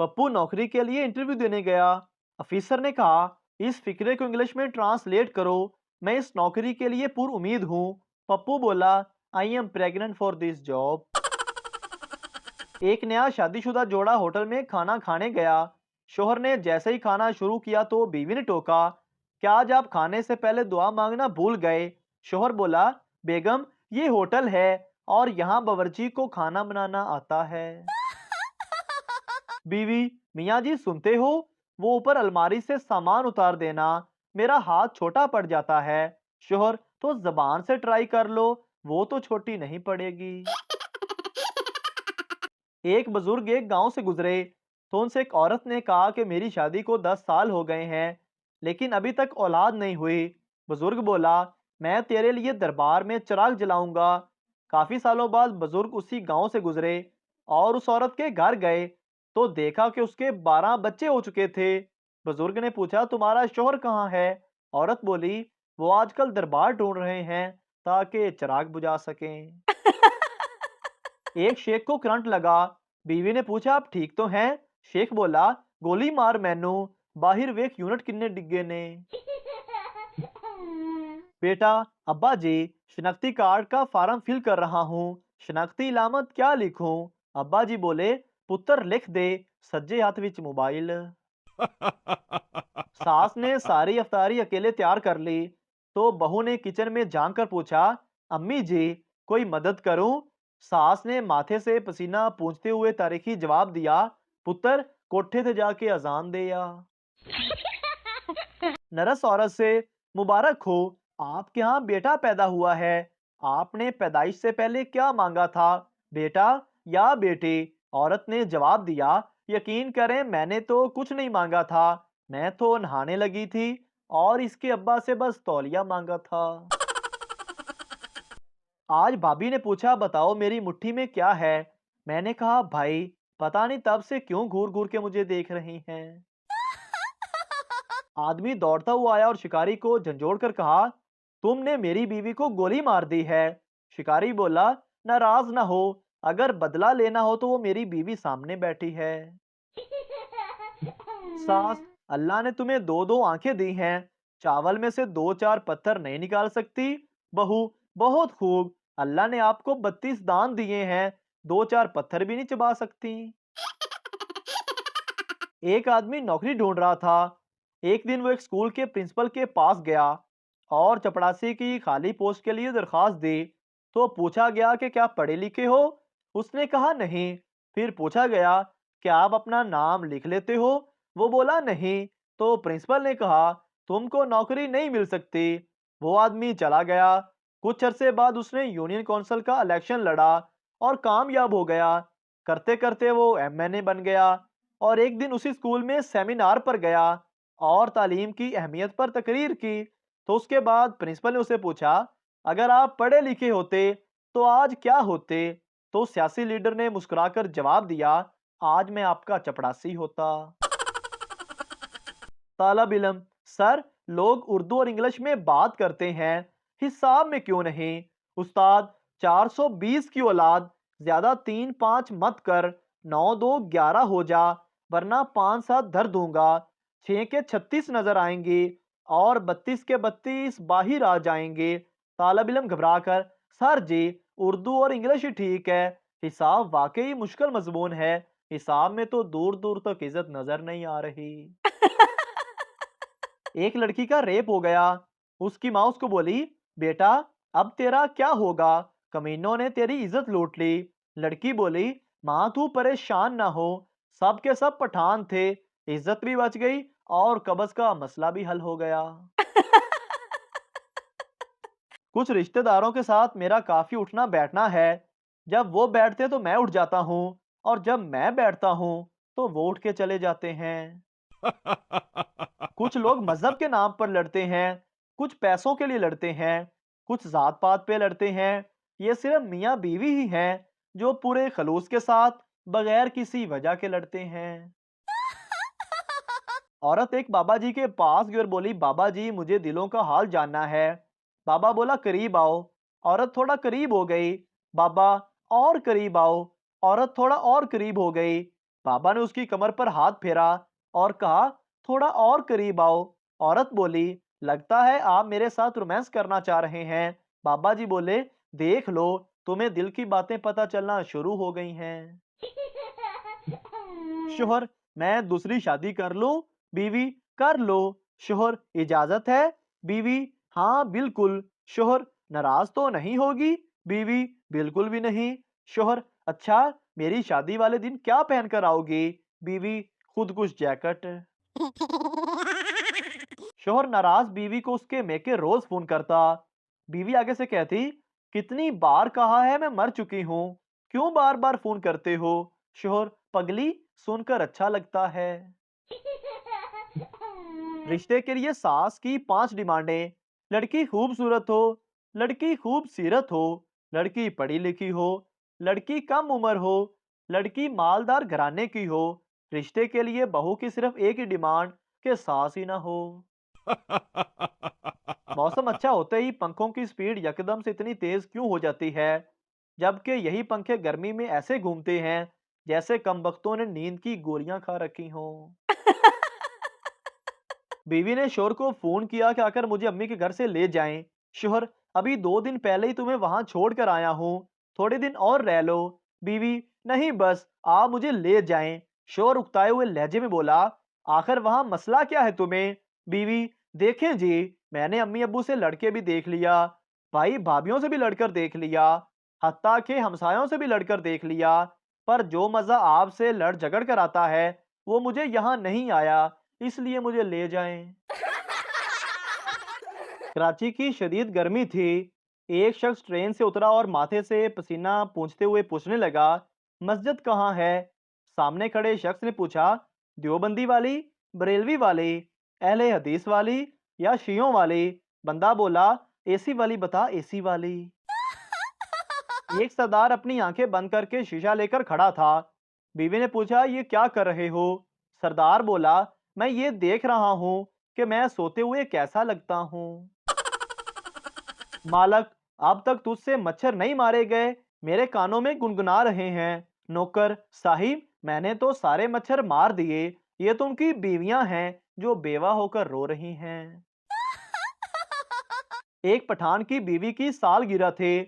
पप्पू नौकरी के लिए इंटरव्यू देने गया। ऑफिसर ने कहा, इस फिक्रे को इंग्लिश में ट्रांसलेट करो। मैं इस नौकरी के लिए पूरी उम्मीद हूँ। पप्पू बोला, I am pregnant for this job. एक नया शादीशुदा जोड़ा होटल में खाना खाने गया। शोहर ने जैसे ही खाना शुरू किया तो बीवी ने टोका, क्या आज आप खाने से पहले दुआ मांगना भूल गए? शोहर बोला, बेगम ये होटल है और यहाँ बावर्ची को खाना बनाना आता है। बीवी, मियाँ जी सुनते हो? वो ऊपर अलमारी से सामान उतार देना, मेरा हाथ छोटा पड़ जाता है। शोहर, तो जबान से ट्राई कर लो, वो तो छोटी नहीं पड़ेगी। एक बुजुर्ग एक गांव से गुजरे तो उनसे एक औरत ने कहा कि मेरी शादी को 10 साल हो गए हैं लेकिन अभी तक औलाद नहीं हुई। बुजुर्ग बोला, मैं तेरे लिए दरबार में चिराग जलाऊंगा। काफी सालों बाद बुजुर्ग उसी गांव से गुजरे और उस औरत के घर गए तो देखा कि उसके 12 बच्चे हो चुके थे। बुजुर्ग ने पूछा, तुम्हारा शोहर कहाँ है? औरत बोली, वो आजकल दरबार ढूंढ रहे हैं ताकि चिराग बुझा सकें। एक शेख को करंट लगा। बीवी ने पूछा, आप ठीक तो हैं? शेख बोला, गोली मार मैनू, बाहर वेख यूनिट किन्ने डिगे ने। बेटा, अब्बा जी, शनाख्ती कार्ड का फार्म फिल कर रहा हूँ, शनाख्ती इलामत क्या लिखूं? अब्बा जी बोले, पुत्र लिख दे, सज्जे हाथ विच मोबाइल। सास ने सारी अफ्तारी अकेले तैयार कर ली तो बहू ने किचन में झांक कर पूछा, अम्मी जी कोई मदद करूं? सास ने माथे से पसीना पूंछते हुए तारीखी जवाब दिया, पुत्र कोठे से जाके अजान दे या। नरस औरत से, मुबारक हो, आपके यहाँ बेटा पैदा हुआ है। आपने पैदाइश से पहले क्या मांगा था, बेटा या बेटी? औरत ने जवाब दिया, यकीन करें मैंने तो कुछ नहीं मांगा था, मैं तो नहाने लगी थी और इसके अब्बा से बस तौलिया मांगा था। आज भाभी ने पूछा, बताओ मेरी मुट्ठी में क्या है? मैंने कहा, भाई पता नहीं तब से क्यों घूर घूर के मुझे देख रही हैं। आदमी दौड़ता हुआ आया और शिकारी को झंझोड़ कर कहा, तुमने मेरी बीवी को गोली मार दी है। शिकारी बोला, नाराज ना हो, अगर बदला लेना हो तो वो मेरी बीवी सामने बैठी है। सास, अल्लाह ने तुम्हें दो दो आंखें दी हैं, चावल में से दो चार पत्थर नहीं निकाल सकती? बहू, बहुत खूब, अल्लाह ने आपको 32 दांत दिए हैं, दो चार पत्थर भी नहीं चबा सकती। एक आदमी नौकरी ढूंढ रहा था। एक दिन वो एक स्कूल के प्रिंसिपल के पास गया और चपड़ासी की खाली पोस्ट के लिए दरखास्त दी। तो पूछा गया कि क्या पढ़े लिखे हो? उसने कहा, नहीं। फिर पूछा गया, क्या आप अपना नाम लिख लेते हो? वो बोला, नहीं। तो प्रिंसिपल ने कहा, तुमको नौकरी नहीं मिल सकती। वो आदमी चला गया। कुछ अरसे बाद उसने यूनियन काउंसिल का इलेक्शन लड़ा और कामयाब हो गया। करते करते वो एमएनए बन गया और एक दिन उसी स्कूल में सेमिनार पर गया और तालीम की अहमियत पर तकरीर की। तो उसके बाद प्रिंसिपल ने उसे पूछा, अगर आप पढ़े लिखे होते तो आज क्या होते? तो सियासी लीडर ने मुस्कुराकर जवाब दिया, आज मैं आपका चपड़ासी होता। तालब इलम, सर लोग उर्दू और इंग्लिश में बात करते हैं, हिसाब में क्यों नहीं? उस्ताद, 420 की औलाद, ज्यादा 3 5 मत कर, 9 2 11 हो जा, वरना 5 7 धर दूंगा, 6 के 36 नजर आएंगे और 32 के 32 बाहर आ जाएंगे। तालब इलम घबरा कर, सर जी उर्दू और इंग्लिश ही ठीक है, हिसाब वाकई मुश्किल मजमून है, हिसाब में तो दूर दूर तक इज्जत नजर नहीं आ रही। एक लड़की का रेप हो गया। उसकी माँ उसको बोली, बेटा अब तेरा क्या होगा, कमीनों ने तेरी इज्जत लूट ली। लड़की बोली, माँ तू परेशान ना हो, सब के सब पठान थे, इज्जत भी बच गई और कब्ज का मसला भी हल हो गया। कुछ रिश्तेदारों के साथ मेरा काफी उठना बैठना है। जब वो बैठते तो मैं उठ जाता हूँ और जब मैं बैठता हूँ तो वो उठ के चले जाते हैं। कुछ लोग मजहब के नाम पर लड़ते हैं, कुछ पैसों के लिए लड़ते हैं, कुछ जात पात पे लड़ते हैं। ये सिर्फ मियाँ बीवी ही हैं जो पूरे खलूस के साथ बगैर किसी वजह के लड़ते हैं। औरत एक बाबा जी के पास गई और बोली, बाबा जी मुझे दिलों का हाल जानना है। बाबा बोला, करीब आओ। औरत थोड़ा करीब हो गई। बाबा, और करीब आओ। औरत थोड़ा और करीब हो गई। बाबा ने उसकी कमर पर हाथ फेरा और कहा, थोड़ा और करीब आओ। औरत बोली, लगता है आप मेरे साथ रोमांस करना चाह रहे हैं। बाबा जी बोले, देख लो, तुम्हें दिल की बातें पता चलना शुरू हो गई हैं। शोहर, मैं दूसरी शादी कर लूं? बीवी, कर लो। शोहर, इजाजत है? बीवी, हाँ बिल्कुल। शोहर, नाराज तो नहीं होगी? बीवी, बिल्कुल भी नहीं। शोहर, अच्छा, मेरी शादी वाले दिन क्या पहनकर आओगी? बीवी, खुद कुछ जैकेट। शोहर नाराज बीवी को उसके मेके रोज फोन करता। बीवी आगे से कहती, कितनी बार कहा है मैं मर चुकी हूँ, क्यों बार बार फोन करते हो? शोहर, पगली, सुनकर अच्छा लगता है। रिश्ते के लिए सास की 5 डिमांडें। लड़की खूबसूरत हो, लड़की खूब सीरत हो, लड़की पढ़ी लिखी हो, लड़की कम उम्र हो, लड़की मालदार घराने की हो। रिश्ते के लिए बहू की सिर्फ एक ही डिमांड, कि सास ही ना हो। मौसम अच्छा होते ही पंखों की स्पीड यकदम से इतनी तेज क्यों हो जाती है, जबकि यही पंखे गर्मी में ऐसे घूमते हैं जैसे कमबख्तों ने नींद की गोलियां खा रखी हों। बीवी ने शोहर को फोन किया कि आकर मुझे अम्मी के घर से ले जाएं। शोहर, अभी 2 दिन पहले ही तुम्हें वहां छोड़ कर आया हूँ, थोड़े दिन और रह लो। बीवी, नहीं बस आप मुझे ले जाएं। शोहर उकताए हुए लहजे में बोला, आखिर वहां मसला क्या है तुम्हें? बीवी, देखें जी, मैंने अम्मी अब्बू से लड़के भी देख लिया, भाई भाभीियों से भी लड़कर देख लिया, हत्ता के हमसायों से भी लड़कर देख लिया, पर जो मजा आपसे लड़ झगड़ कर आता है वो मुझे यहाँ नहीं आया, इसलिए मुझे ले जाएं। कराची की शदीद गर्मी थी। एक शख्स ट्रेन से उतरा और माथे से पसीना पोंछते हुए पूछने लगा, मस्जिद कहाँ है? सामने खड़े शख्स ने पूछा, देवबंदी वाली, बरेलवी वाली, अहले हदीस वाली या शियों वाली? बंदा बोला, एसी वाली बता, एसी वाली। एक सरदार अपनी आंखें बंद करके शीशा लेकर खड़ा था। बीवी ने पूछा, ये क्या कर रहे हो? सरदार बोला, मैं ये देख रहा हूँ कि मैं सोते हुए कैसा लगता हूँ। मालक, अब तक तुझसे मच्छर नहीं मारे गए, मेरे कानों में गुनगुना रहे हैं। नौकर, साहिब, मैंने तो सारे मच्छर मार दिए, ये तो उनकी बीवियां हैं जो बेवा होकर रो रही हैं। एक पठान की बीवी की सालगिरह थे।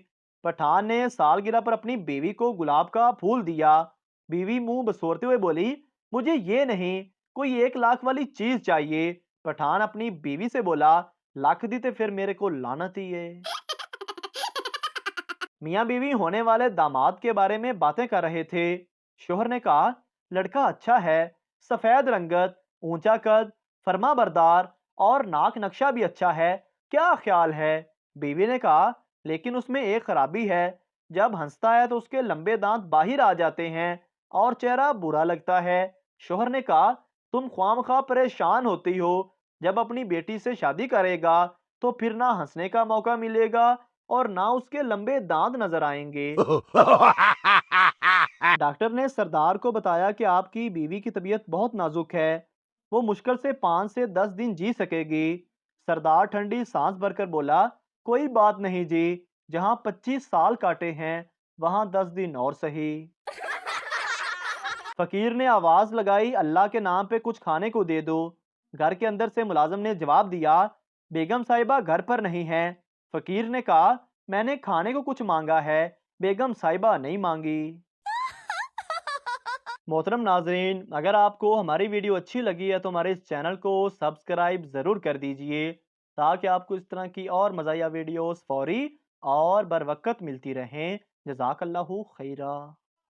पठान ने सालगिरह पर अपनी बीवी को गुलाब का फूल दिया। बीवी मुंह बसोरते हुए बोली, मुझे ये नहीं, कोई 1 लाख वाली चीज चाहिए। पठान अपनी बीवी से बोला, लाख दी तो फिर मेरे को लानत ही है। मियाँ बीवी होने वाले दामाद के बारे में बातें कर रहे थे। शोहर ने कहा, लड़का अच्छा है, सफेद रंगत, ऊंचा कद, फर्मा बरदार और नाक नक्शा भी अच्छा है, क्या ख्याल है? बीवी ने कहा, लेकिन उसमें एक खराबी है, जब हंसता है तो उसके लंबे दांत बाहर आ जाते हैं और चेहरा बुरा लगता है। शोहर ने कहा, तुम ख्वामख्वाह परेशान होती हो, जब अपनी बेटी से शादी करेगा तो फिर ना हंसने का मौका मिलेगा और ना उसके लंबे दांत नजर आएंगे। डॉक्टर ने सरदार को बताया कि आपकी बीवी की तबीयत बहुत नाजुक है, वो मुश्किल से 5 से 10 दिन जी सकेगी। सरदार ठंडी सांस भरकर बोला, कोई बात नहीं जी, जहां 25 साल काटे हैं वहां 10 दिन और सही। फकीर ने आवाज लगाई, अल्लाह के नाम पे कुछ खाने को दे दो। घर के अंदर से मुलाजिम ने जवाब दिया, बेगम साहिबा घर पर नहीं है। फकीर ने कहा, मैंने खाने को कुछ मांगा है, बेगम साहिबा नहीं मांगी। मोहतरम नाजरीन, अगर आपको हमारी वीडियो अच्छी लगी है तो हमारे इस चैनल को सब्सक्राइब ज़रूर कर दीजिए, ताकि आपको इस तरह की और मज़ाया वीडियोस फौरी और बर वक्त मिलती रहें। जज़ाकल्लाहु खैरा।